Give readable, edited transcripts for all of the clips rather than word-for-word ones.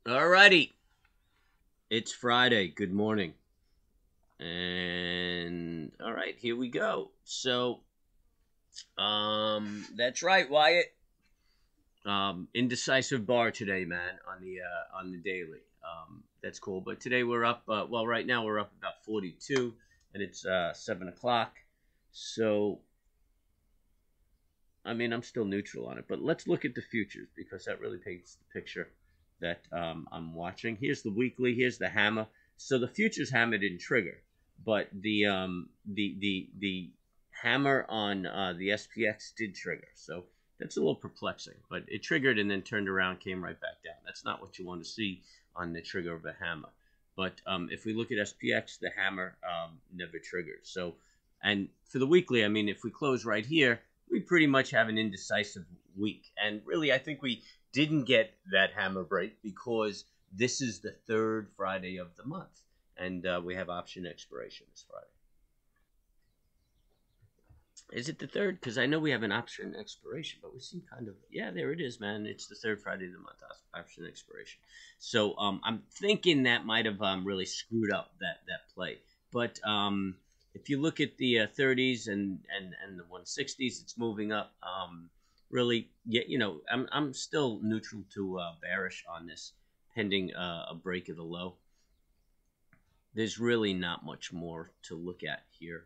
Alrighty, it's Friday. Good morning, and all right, here we go. So, that's right, Wyatt. Indecisive bar today, man, on the daily. That's cool. But today we're up. Well, right now we're up about 42, and it's 7 o'clock. So, I mean, I'm still neutral on it. But let's look at the futures because that really paints the picture that I'm watching. Here's the weekly. Here's the hammer. So the futures hammer didn't trigger, but the hammer on the SPX did trigger. So that's a little perplexing. But it triggered and then turned around, came right back down. That's not what you want to see on the trigger of a hammer. But if we look at SPX, the hammer never triggered. So, and for the weekly, I mean, if we close right here, we pretty much have an indecisive week. And really, I think we didn't get that hammer break because this is the third Friday of the month. And we have option expiration this Friday. Is it the third? Because I know we have an option expiration, but we seem kind of, yeah, there it is, man. It's the third Friday of the month, option expiration. So I'm thinking that might have really screwed up that play. But if you look at the 30s and the 160s, it's moving up. Really, yeah, you know, I'm still neutral to bearish on this, pending a break of the low. There's really not much more to look at here.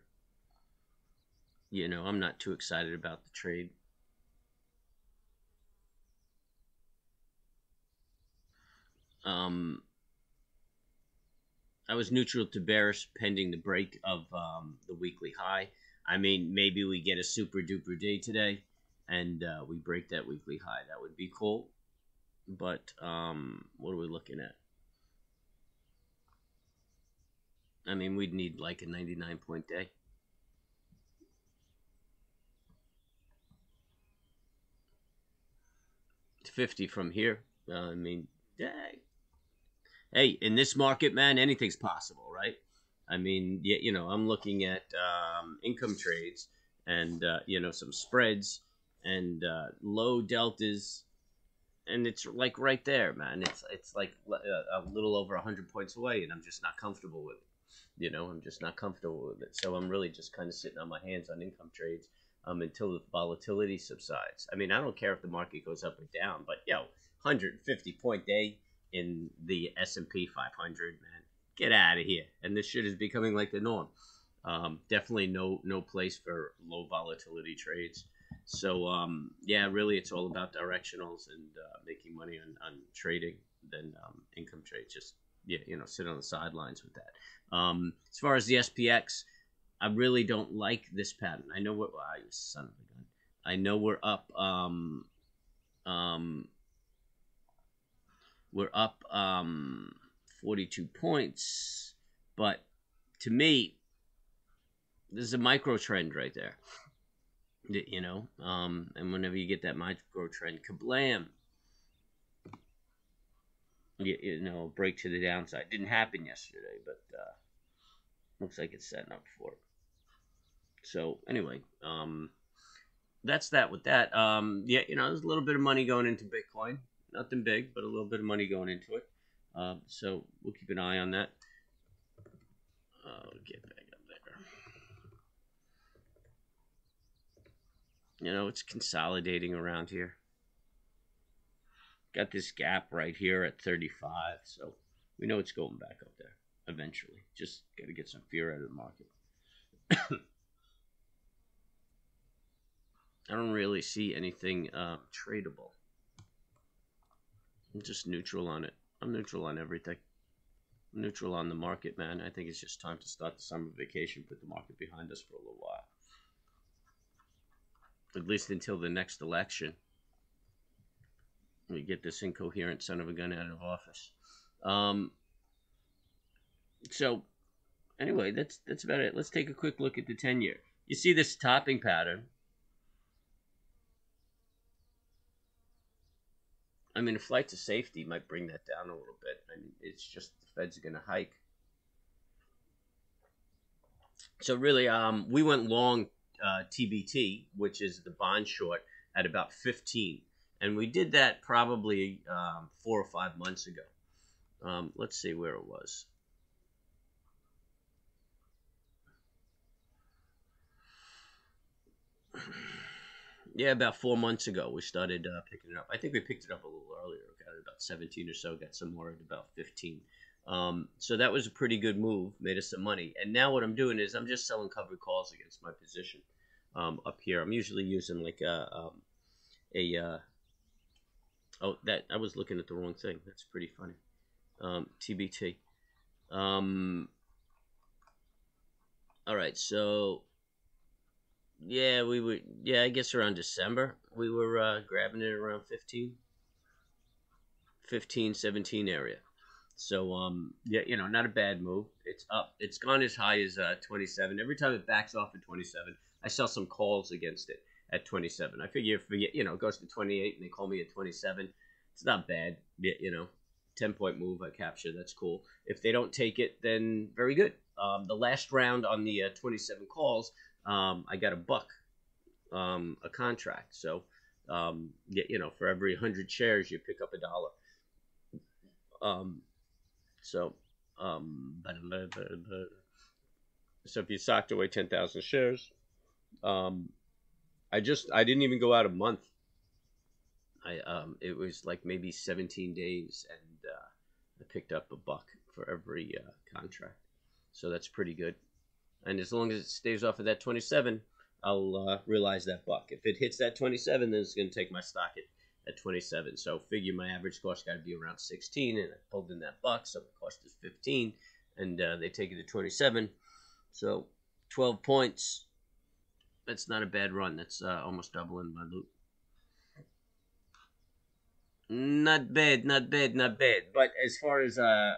You know, I'm not too excited about the trade. I was neutral to bearish pending the break of the weekly high. I mean, maybe we get a super duper day today and we break that weekly high. That would be cool. But what are we looking at? I mean, we'd need like a 99-point day. It's 50 from here. I mean, hey, in this market, man, anything's possible, right? I mean, yeah, you know, I'm looking at income trades and you know, some spreads and low deltas, and it's like right there, man. It's like a little over 100 points away, and I'm just not comfortable with it. You know, I'm just not comfortable with it. So I'm really just kind of sitting on my hands on income trades until the volatility subsides. I mean, I don't care if the market goes up or down, but yo, 150-point day in the S&P 500, man, get out of here. And this shit is becoming like the norm. Definitely no place for low volatility trades. So yeah, really, it's all about directionals and making money on trading than income trades. Just yeah, you know, sit on the sidelines with that. As far as the SPX, I really don't like this pattern. I know what, you son of a gun. I know we're up. We're up 42 points, but to me, this is a micro trend right there. You know, and whenever you get that micro trend, kablam, you know, break to the downside. Didn't happen yesterday, but looks like it's setting up for it. So anyway, that's that with that. Yeah, you know, there's a little bit of money going into Bitcoin. Nothing big, but a little bit of money going into it. So we'll keep an eye on that. Get back up there. You know, it's consolidating around here. Got this gap right here at 35, so we know it's going back up there eventually. Just got to get some fear out of the market. I don't really see anything tradable. I'm just neutral on it. I'm neutral on everything. I'm neutral on the market, man. I think it's just time to start the summer vacation, put the market behind us for a little while. At least until the next election. We get this incoherent son of a gun out of office. So, anyway, that's about it. Let's take a quick look at the 10-year. You see this topping pattern. I mean, a flight to safety might bring that down a little bit. I mean, it's just the Fed's going to hike. So really, we went long TBT, which is the bond short, at about 15. And we did that probably 4 or 5 months ago. Let's see where it was. Yeah, about 4 months ago, we started picking it up. I think we picked it up a little earlier. Got it about 17 or so. Got some more at about 15. So that was a pretty good move. Made us some money. And now what I'm doing is I'm just selling covered calls against my position up here. I'm usually using like oh, that I was looking at the wrong thing. That's pretty funny. TBT. All right, so yeah, we were, yeah, I guess around December we were grabbing it around 15, 17 area. So yeah, not a bad move. It's up. It's gone as high as 27. Every time it backs off at 27, I sell some calls against it at 27. I figure if it goes to 28 and they call me at 27, it's not bad. 10-point move I capture. That's cool. If they don't take it, then very good. The last round on the 27 calls, I got a contract. So for every 100 shares, you pick up $1. So, so if you socked away 10,000 shares, I didn't even go out a month. It was like maybe 17 days, and I picked up $1 for every contract. So that's pretty good. And as long as it stays off of that 27, I'll realize that $1. If it hits that 27, then it's going to take my stock at 27. So figure my average cost got to be around 16, and I pulled in that $1, so the cost is 15, and they take it to 27. So 12 points. That's not a bad run. That's almost doubling my loot. Not bad, not bad, not bad. But as far as the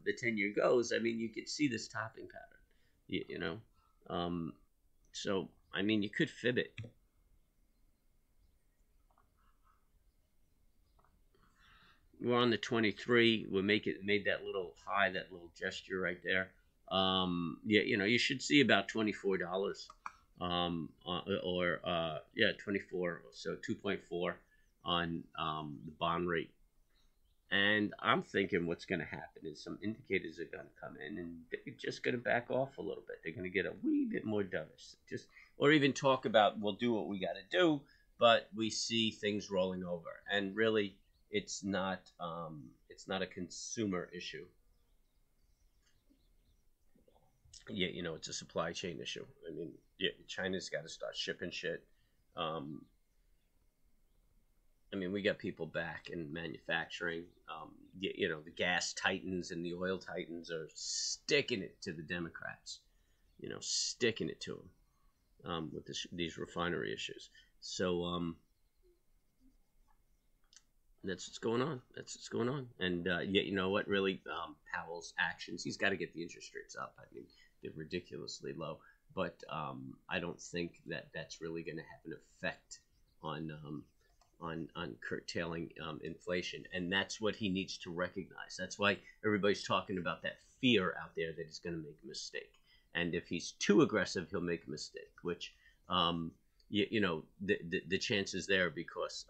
10-year goes, I mean, you could see this topping pattern. So I mean, you could fib it. We're on the 23. We made that little high, that little gesture right there. You should see about $24. Yeah, 24. So 2.4 on the bond rate. And I'm thinking what's going to happen is some indicators are going to come in, and they're just going to back off a little bit. They're going to get a wee bit more dovish, or even talk about we'll do what we got to do, but we see things rolling over. And really, it's not a consumer issue. Yeah, it's a supply chain issue. I mean, yeah, China's got to start shipping shit. I mean, we got people back in manufacturing. The gas titans and the oil titans are sticking it to the Democrats. Sticking it to them with these refinery issues. So that's what's going on. That's what's going on. And you know what? Really, Powell's actions. He's got to get the interest rates up. I mean, they're ridiculously low. But I don't think that's really going to have an effect on curtailing inflation, and that's what he needs to recognize. That's why everybody's talking about that fear out there that he's going to make a mistake, and if he's too aggressive, he'll make a mistake. Which, the chances there, because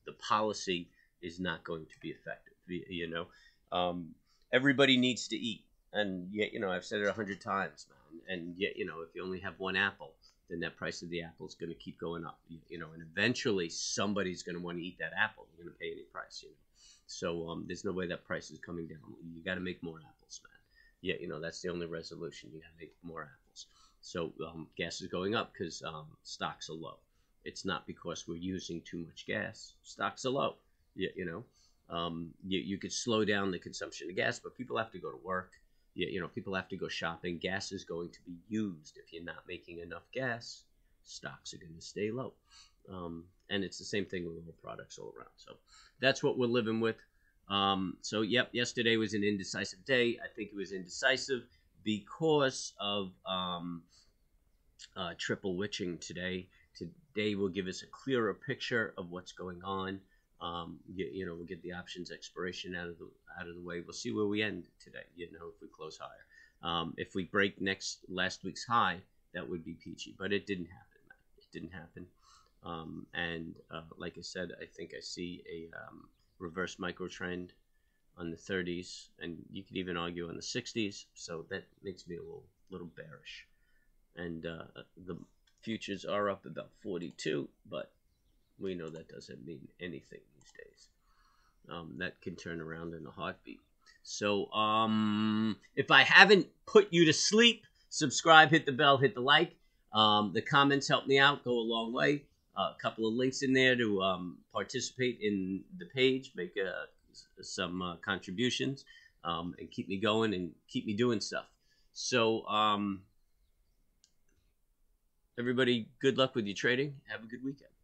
the policy is not going to be effective. Everybody needs to eat, and I've said it 100 times, man. And if you only have one apple, then that price of the apple is going to keep going up, and eventually somebody's going to want to eat that apple. They're going to pay any price, So there's no way that price is coming down. You got to make more apples, man. That's the only resolution. You got to make more apples. So gas is going up because stocks are low. It's not because we're using too much gas. Stocks are low. You could slow down the consumption of gas, but people have to go to work. People have to go shopping. Gas is going to be used. If you're not making enough gas, stocks are going to stay low. And it's the same thing with all products all around. So that's what we're living with. So, yep, yesterday was an indecisive day. I think it was indecisive because of triple witching today. Today will give us a clearer picture of what's going on. We'll get the options expiration out of the way. We'll see where we end today. If we close higher, if we break last week's high, that would be peachy. But it didn't happen, man. It didn't happen. And like I said, I think I see a reverse micro trend on the 30s, and you could even argue on the 60s. So that makes me a little bearish. And the futures are up about 42, but we know that doesn't mean anything these days. That can turn around in a heartbeat. So if I haven't put you to sleep, subscribe, hit the bell, hit the like. The comments help me out, go a long way. A couple of links in there to participate in the page, make some contributions, and keep me going and keep me doing stuff. So everybody, good luck with your trading. Have a good weekend.